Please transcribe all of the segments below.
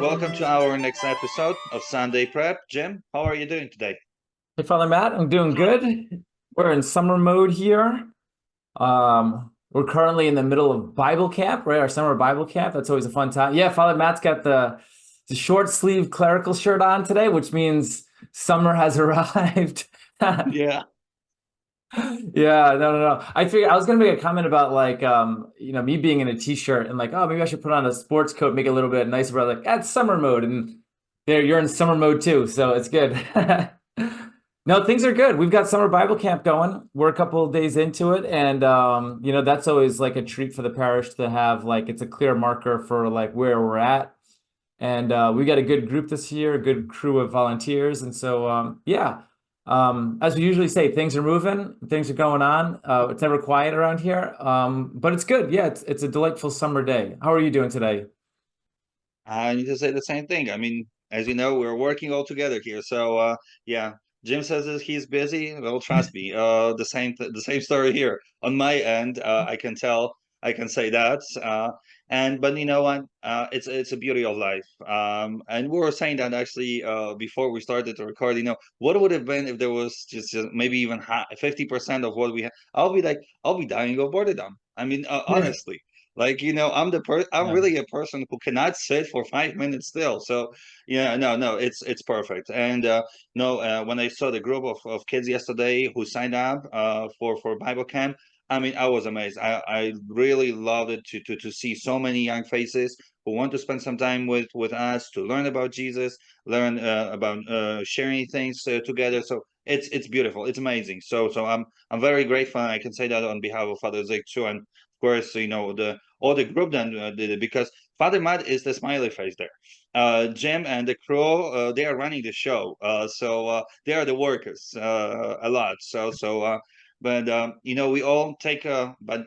welcome to our next episode of Sunday Prep. Jim, how are you doing today? Hey, Father Matt, I'm doing good. We're in summer mode here. We're currently in the middle of Bible camp, right? Our summer Bible camp. That's always a fun time. Yeah, Father Matt's got the short sleeve clerical shirt on today, which means summer has arrived. Yeah. Yeah, no. I figured I was gonna make a comment about me being in a t-shirt and like, oh, maybe I should put on a sports coat, make it a little bit nicer. But like, that's summer mode, and there you're in summer mode too, so it's good. No, things are good. We've got summer Bible camp going. We're a couple of days into it, and that's always like a treat for the parish to have like it's a clear marker for like where we're at. And we got a good group this year, a good crew of volunteers, and so yeah. As we usually say, things are moving, things are going on. It's never quiet around here, but it's good. Yeah, it's a delightful summer day. How are you doing today? I need to say the same thing. I mean, as you know, we're working all together here. So, yeah, Jim says that he's busy. Well, trust me, the same story here. On my end, I can tell, I can say that. But you know what? It's a beauty of life. And we were saying that actually before we started to record. What would have been if there was just maybe even 50% of what we have? I'll be dying of boredom. I mean, honestly. Like, I'm Yeah. really a person who cannot sit for 5 minutes still. So yeah, no, it's perfect. And no, when I saw the group of kids yesterday who signed up for Bible camp, I mean, I was amazed. I really loved it to see so many young faces who want to spend some time with us to learn about Jesus, learn about sharing things together. So it's beautiful. It's amazing. So I'm very grateful. I can say that on behalf of Father Zig too, and of course, the all the group then did it because Father Matt is the smiley face there. Jim and the crew, they are running the show, so they are the workers a lot. But we all take but.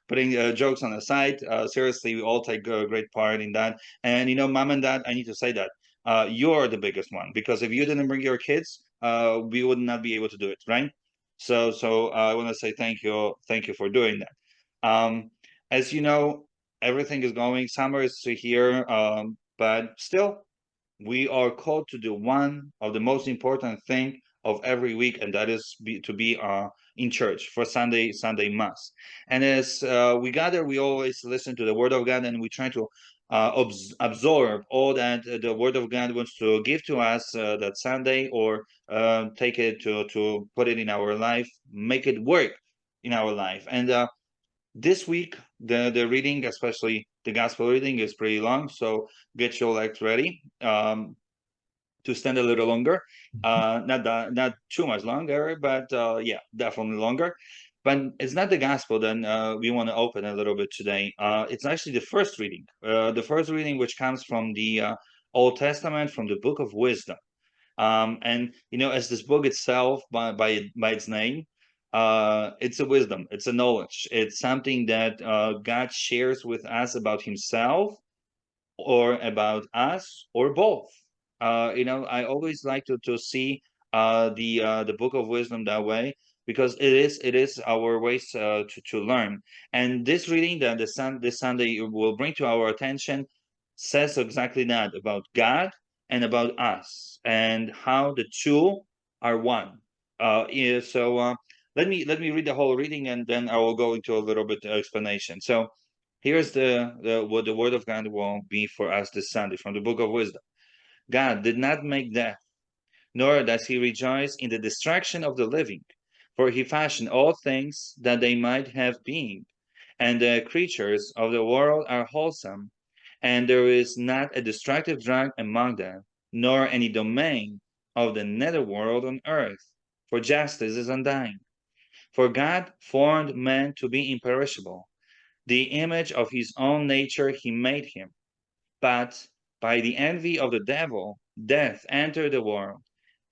Putting jokes on the side, seriously, we all take a great part in that. And mom and dad, I need to say that you're the biggest one because if you didn't bring your kids, we would not be able to do it, right? So I want to say thank you for doing that. Um, as you know, everything is going. Summer is here, but still, we are called to do one of the most important thing of every week, and that is to be in church for Sunday Mass. And as we gather, we always listen to the Word of God, and we try to absorb all that the Word of God wants to give to us that Sunday, or take it to put it in our life, make it work in our life. And this week, the reading, especially the gospel reading, is pretty long, so get your legs ready to stand a little longer. Not too much longer, but yeah, definitely longer. But it's not the gospel. Then we want to open a little bit today. It's actually the first reading which comes from the Old Testament, from the Book of Wisdom. And as this book itself, by its name, it's a wisdom, it's a knowledge, it's something that God shares with us about Himself or about us or both. I always like to see the Book of Wisdom that way because it is our ways to learn. And this reading that this Sunday will bring to our attention says exactly that about God and about us and how the two are one. Let me read the whole reading and then I will go into a little bit of explanation. So here's the what the word of God will be for us this Sunday from the Book of Wisdom. God did not make death, nor does He rejoice in the destruction of the living, for He fashioned all things that they might have being, and the creatures of the world are wholesome, and there is not a destructive drug among them, nor any domain of the netherworld on earth, for justice is undying. For God formed man to be imperishable. The image of His own nature He made him. But by the envy of the devil, death entered the world,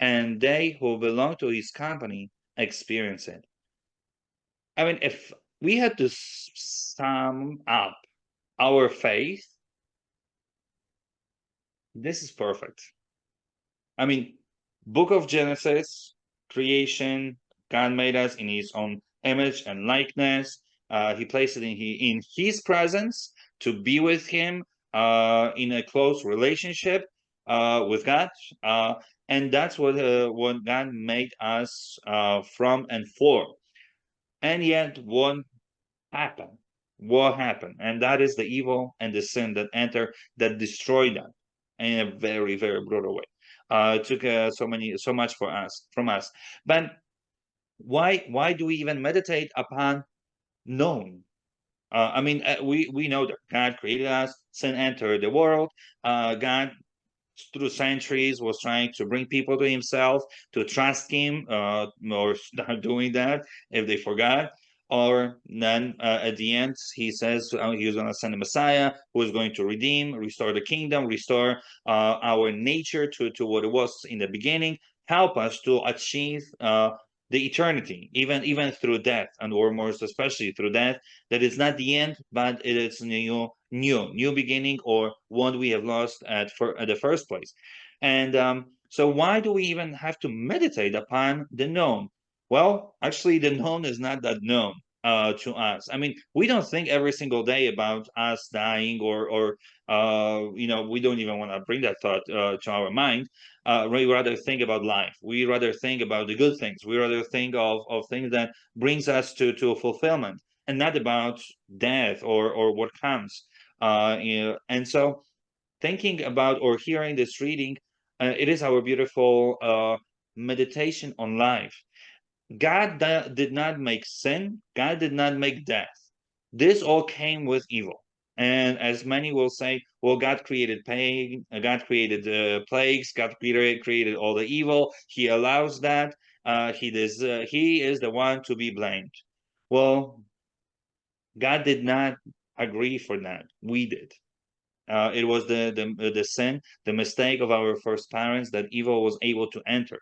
and they who belong to his company experience it. I mean, if we had to sum up our faith, this is perfect. I mean, Book of Genesis, creation, God made us in His own image and likeness. He placed it in His presence to be with Him, in a close relationship with God, and that's what God made us from and for. And yet, happened? What happened? And that is the evil and the sin that enter that destroyed them in a very, very brutal way. It took so much for us from us. But why do we even meditate upon known? I mean, we know that God created us, sin entered the world. God through centuries was trying to bring people to himself to trust him, or start doing that if they forgot. Or then at the end he says he was going to send a Messiah who is going to redeem, restore the kingdom, restore our nature to what it was in the beginning, help us to achieve the eternity, even through death, and or more especially through death, that is not the end, but it is new beginning, or what we have lost at the first place. And so why do we even have to meditate upon the known? Well, actually, the known is not that known to us. I mean, we don't think every single day about us dying, or we don't even want to bring that thought to our mind. We rather think about life. We rather think about the good things. We rather think of things that brings us to fulfillment, and not about death or what comes. And so thinking about or hearing this reading, it is our beautiful meditation on life. God did not make sin. God did not make death. This all came with evil. And as many will say, well, God created pain, God created plagues, God created all the evil. He allows that. He is the one to be blamed. Well, God did not agree for that. We did. It was the sin, the mistake of our first parents that evil was able to enter.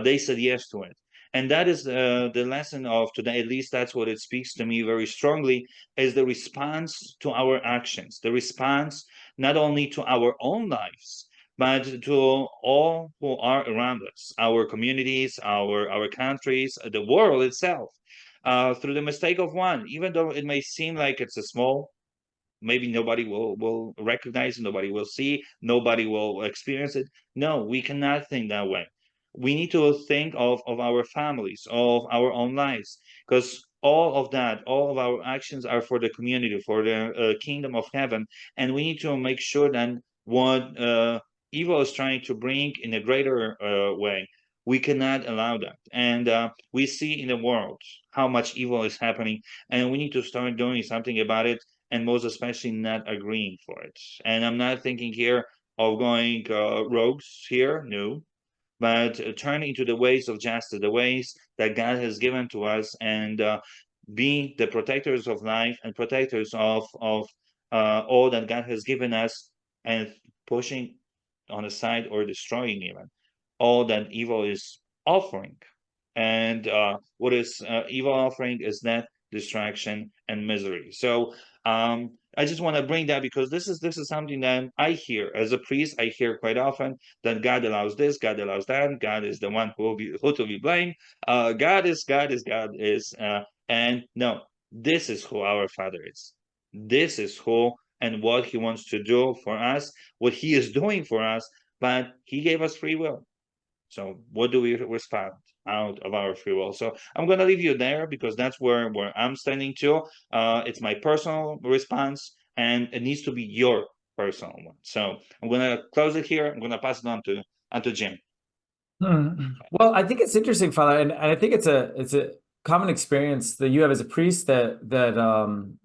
They said yes to it. And that is the lesson of today. At least that's what it speaks to me very strongly, is the response to our actions, the response not only to our own lives, but to all who are around us, our communities, our countries, the world itself. Through the mistake of one, even though it may seem like it's a small, maybe nobody will recognize, nobody will see, nobody will experience it. No, we cannot think that way. We need to think of our families, of our own lives, because all of that, all of our actions are for the community, for the kingdom of heaven. And we need to make sure that what evil is trying to bring in a greater way, we cannot allow that. And we see in the world how much evil is happening, and we need to start doing something about it, and most especially not agreeing for it. And I'm not thinking here of going rogues here, no, but turning to the ways of justice, the ways that God has given to us, and be the protectors of life and protectors of all that God has given us, and pushing on the side or destroying even all that evil is offering. And what is evil offering is death, distraction, and misery. So I just want to bring that, because this is something that I hear as a priest. I hear quite often that God allows this, God allows that, God is the one who to be blamed. God is, and no, this is who our Father is. This is who and what He wants to do for us, what He is doing for us. But He gave us free will. So what do we respond out of our free will? So I'm going to leave you there, because that's where I'm standing to. It's my personal response, and it needs to be your personal one. So I'm going to close it here. I'm going to pass it on to Jim. Well, I think it's interesting, Father, and I think it's a common experience that you have as a priest, that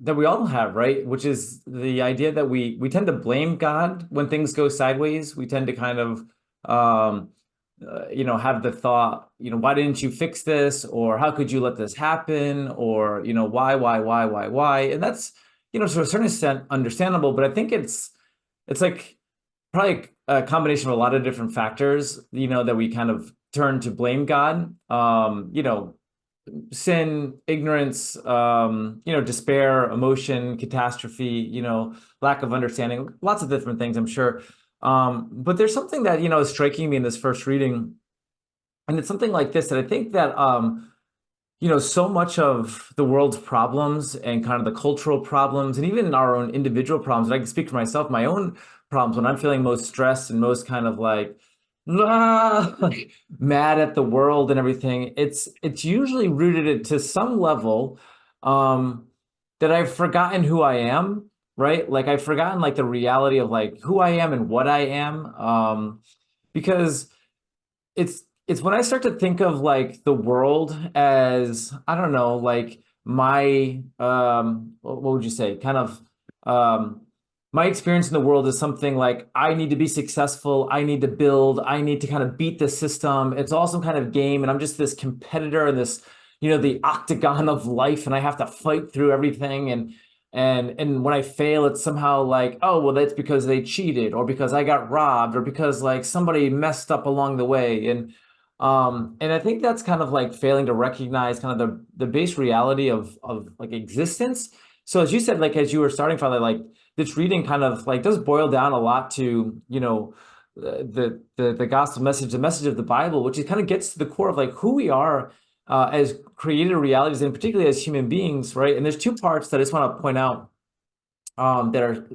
we all have, right? Which is the idea that we tend to blame God when things go sideways. We tend to kind of have the thought, why didn't you fix this? Or how could you let this happen? Or, why? And that's, to a certain extent understandable, but I think it's like probably a combination of a lot of different factors, that we kind of turn to blame God. Sin, ignorance, despair, emotion, catastrophe, lack of understanding, lots of different things, I'm sure. But there's something that, is striking me in this first reading, and it's something like this, that I think that, so much of the world's problems and kind of the cultural problems and even our own individual problems, and I can speak for myself, my own problems when I'm feeling most stressed and most kind of like, like mad at the world and everything, it's usually rooted to some level um, that I've forgotten who I am, right? Like I've forgotten like the reality of like who I am and what I am. Because it's when I start to think of like the world as, I don't know, like my what would you say? Kind of my experience in the world is something like I need to be successful, I need to build, I need to kind of beat the system. It's all some kind of game, and I'm just this competitor in this, the octagon of life, and I have to fight through everything. And when I fail, it's somehow like, oh, well, that's because they cheated, or because I got robbed, or because like somebody messed up along the way. And I think that's kind of like failing to recognize kind of the base reality of like existence. So as you said, like as you were starting, Father, like this reading kind of like does boil down a lot to, the gospel message, the message of the Bible, which it kind of gets to the core of like who we are as created realities, and particularly as human beings, right? And there's two parts that I just want to point out that are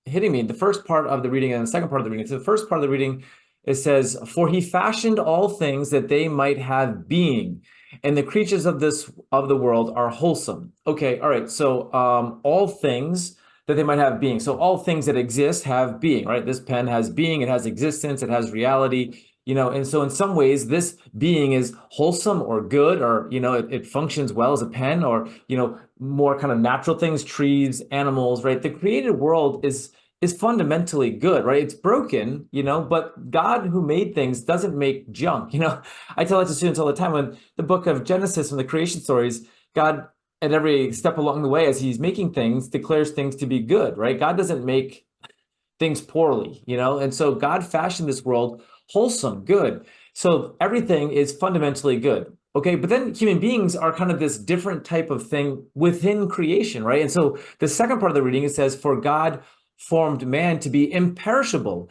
hitting me. The first part of the reading and the second part of the reading. So the first part of the reading, it says, "For he fashioned all things that they might have being, and the creatures of the world are wholesome." Okay, all right. So all things that they might have being. So all things that exist have being, right? This pen has being, it has existence, it has reality. And so in some ways, this being is wholesome or good, or, it functions well as a pen, or, more kind of natural things, trees, animals, right? The created world is fundamentally good, right? It's broken, but God who made things doesn't make junk. I tell that to students all the time. When the book of Genesis, from the creation stories, God at every step along the way, as he's making things, declares things to be good, right? God doesn't make things poorly, and so God fashioned this world wholesome, good. So everything is fundamentally good. Okay, but then human beings are kind of this different type of thing within creation, right? And so the second part of the reading, it says, "For God formed man to be imperishable.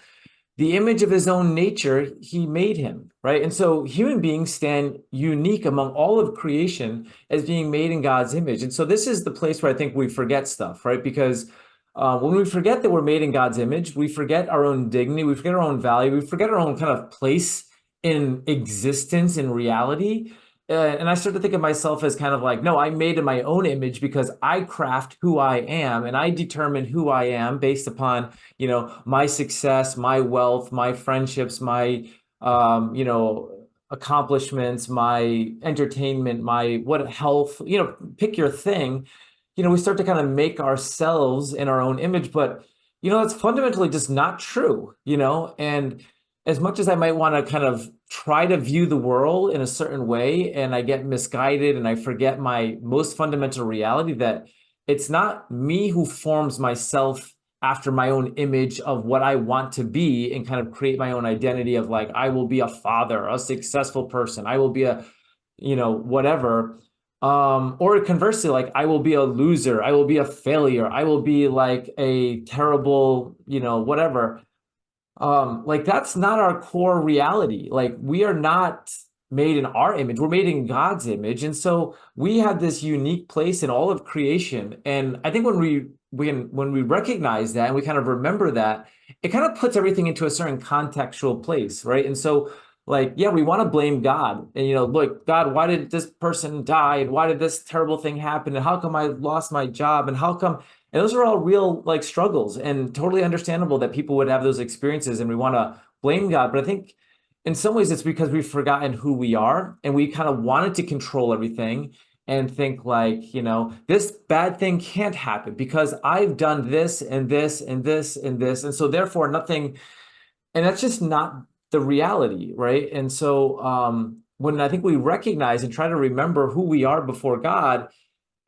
The image of his own nature, he made him," right? And so human beings stand unique among all of creation as being made in God's image. And so this is the place where I think we forget stuff, right? Because when we forget that we're made in God's image, we forget our own dignity, we forget our own value, we forget our own kind of place in existence, in reality. And I start to think of myself as kind of like, no, I'm made in my own image because I craft who I am, and I determine who I am based upon, my success, my wealth, my friendships, my, accomplishments, my entertainment, my what health, pick your thing. We start to kind of make ourselves in our own image, but that's fundamentally just not true. And as much as I might want to kind of try to view the world in a certain way, and I get misguided and I forget my most fundamental reality, that it's not me who forms myself after my own image of what I want to be, and kind of create my own identity of like, I will be a father, a successful person, I will be a, whatever. Or conversely, like I will be a loser, I will be a failure, I will be like a terrible, whatever. Like that's not our core reality. Like we are not made in our image, we're made in God's image. And so we have this unique place in all of creation. And I think when we recognize that and we kind of remember that, it kind of puts everything into a certain contextual place, right? And so like, yeah, we want to blame God. And look, God, why did this person die? And why did this terrible thing happen? And how come I lost my job? And how come? And those are all real like struggles, and totally understandable that people would have those experiences, and we want to blame God. But I think in some ways it's because we've forgotten who we are, and we kind of wanted to control everything and think like, this bad thing can't happen because I've done this and this and this and this. And so therefore nothing, and that's just not the reality, right? And so when I think we recognize and try to remember who we are before God,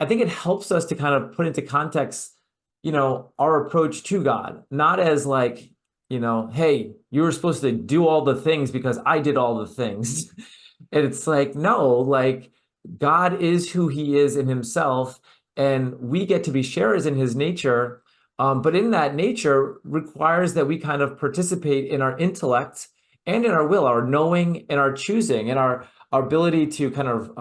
I think it helps us to kind of put into context, our approach to God, not as like, hey, you were supposed to do all the things because I did all the things. And it's like, no, like God is who he is in himself, and we get to be sharers in his nature. But in that nature requires that we kind of participate in our intellect and in our will, our knowing and our choosing and our ability to kind of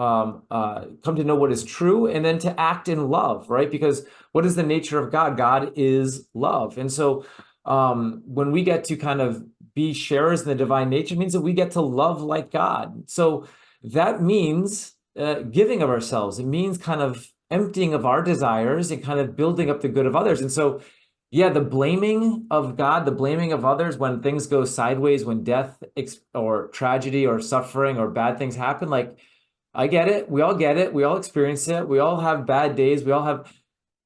come to know what is true and then to act in love, right? Because what is the nature of God? God is love. And so when we get to kind of be sharers in the divine nature, it means that we get to love like God. So that means giving of ourselves. It means kind of emptying of our desires and kind of building up the good of others. And so yeah, the blaming of God, the blaming of others when things go sideways, when death or tragedy or suffering or bad things happen, like I get it. We all get it. We all experience it. We all have bad days. We all have,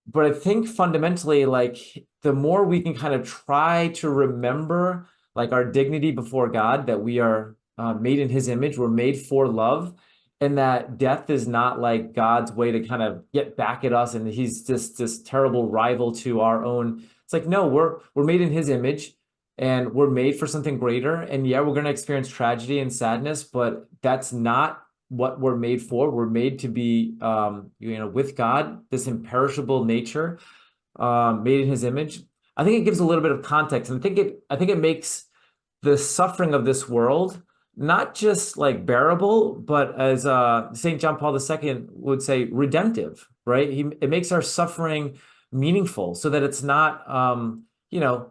but I think fundamentally, like the more we can kind of try to remember like our dignity before God, that we are made in his image, we're made for love, and that death is not like God's way to kind of get back at us and he's just this terrible rival to our own. It's like, no, we're made in his image and we're made for something greater. And yeah, we're going to experience tragedy and sadness, but that's not what we're made for. We're made to be, with God, this imperishable nature, made in his image. I think it gives a little bit of context, and I think it makes the suffering of this world not just like bearable, but as St. John Paul II would say, redemptive, right? It makes our suffering meaningful so that it's not,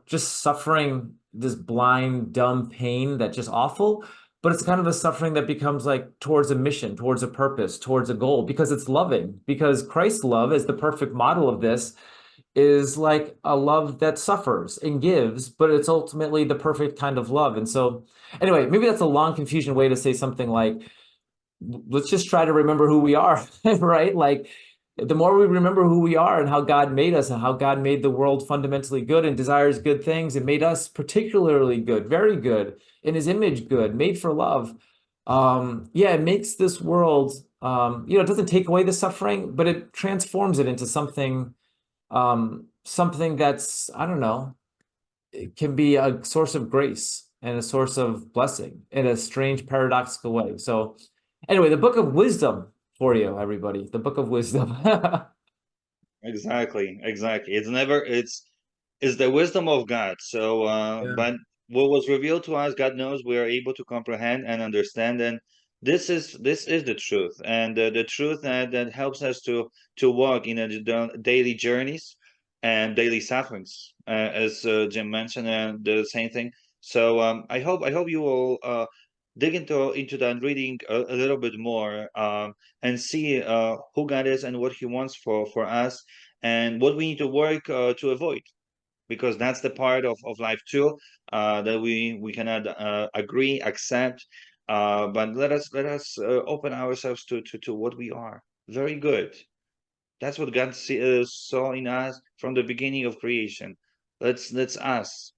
just suffering, this blind, dumb pain that's just awful, but it's kind of a suffering that becomes like towards a mission, towards a purpose, towards a goal, because it's loving, because Christ's love is the perfect model of this, is like a love that suffers and gives, but it's ultimately the perfect kind of love. And so, anyway, maybe that's a long confusion way to say something like, let's just try to remember who we are, right? Like, the more we remember who we are and how God made us and how God made the world fundamentally good and desires good things and made us particularly good, very good, in his image good, made for love. It makes this world, it doesn't take away the suffering, but it transforms it into something that's, I don't know, it can be a source of grace and a source of blessing in a strange paradoxical way. So anyway, the book of wisdom for you, everybody, the book of wisdom. Exactly. It's the wisdom of God. So Yeah. but what was revealed to us, God knows we are able to comprehend and understand, and this is the truth, and the truth that helps us to walk in the daily journeys and daily sufferings, as Jim mentioned, and the same thing. So I hope you will dig into that reading a little bit more, and see who God is and what He wants for us, and what we need to work to avoid, because that's the part of life too, that we cannot agree, accept, but let us open ourselves to what we are. Very good. That's what God saw in us from the beginning of creation. Let's us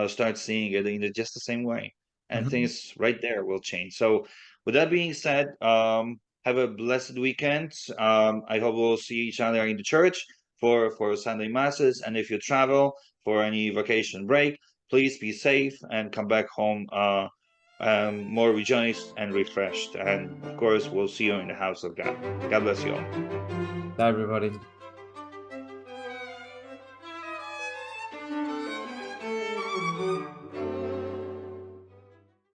start seeing it in just the same way, and Mhm. things right there will change. So, with that being said, have a blessed weekend. I hope we'll see each other in the church for Sunday masses, and if you travel for any vacation break, please be safe and come back home more rejoiced and refreshed. And of course, we'll see you in the house of God. God bless you all. Bye, everybody.